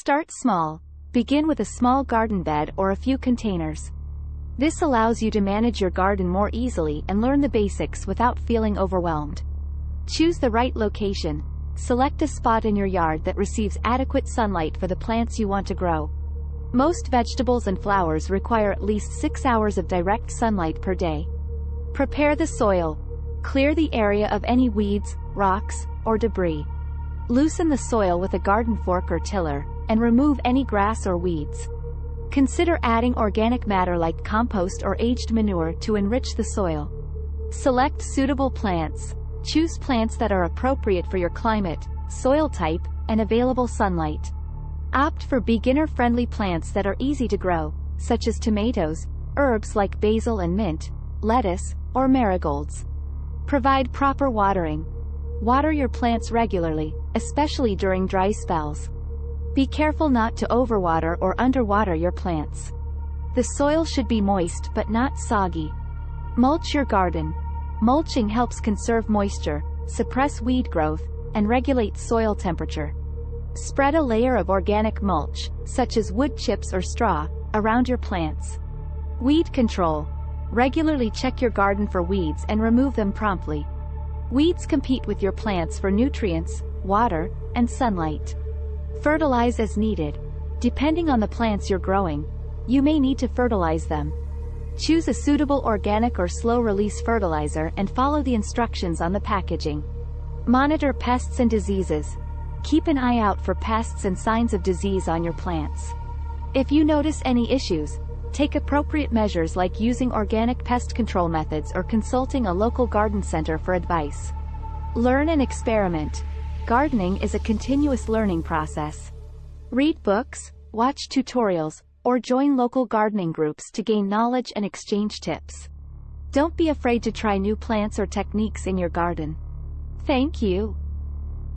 Start small. Begin with a small garden bed or a few containers. This allows you to manage your garden more easily and learn the basics without feeling overwhelmed. Choose the right location. Select a spot in your yard that receives adequate sunlight for the plants you want to grow. Most vegetables and flowers require at least 6 hours of direct sunlight per day. Prepare the soil. Clear the area of any weeds, rocks, or debris. Loosen the soil with a garden fork or tiller, and remove any grass or weeds. Consider adding organic matter like compost or aged manure to enrich the soil. Select suitable plants. Choose plants that are appropriate for your climate, soil type, and available sunlight. Opt for beginner-friendly plants that are easy to grow, such as tomatoes, herbs like basil and mint, lettuce, or marigolds. Provide proper watering. Water your plants regularly, especially during dry spells. Be careful not to overwater or underwater your plants. The soil should be moist but not soggy. Mulch your garden. Mulching helps conserve moisture, suppress weed growth, and regulate soil temperature. Spread a layer of organic mulch, such as wood chips or straw, around your plants. Weed control. Regularly check your garden for weeds and remove them promptly. Weeds compete with your plants for nutrients, water, and sunlight. Fertilize as needed. Depending on the plants you're growing, you may need to fertilize them. Choose a suitable organic or slow-release fertilizer and follow the instructions on the packaging. Monitor pests and diseases. Keep an eye out for pests and signs of disease on your plants. If you notice any issues, take appropriate measures like using organic pest control methods or consulting a local garden center for advice. Learn and experiment. Gardening is a continuous learning process. Read books, watch tutorials, or join local gardening groups to gain knowledge and exchange tips. Don't be afraid to try new plants or techniques in your garden. Thank you.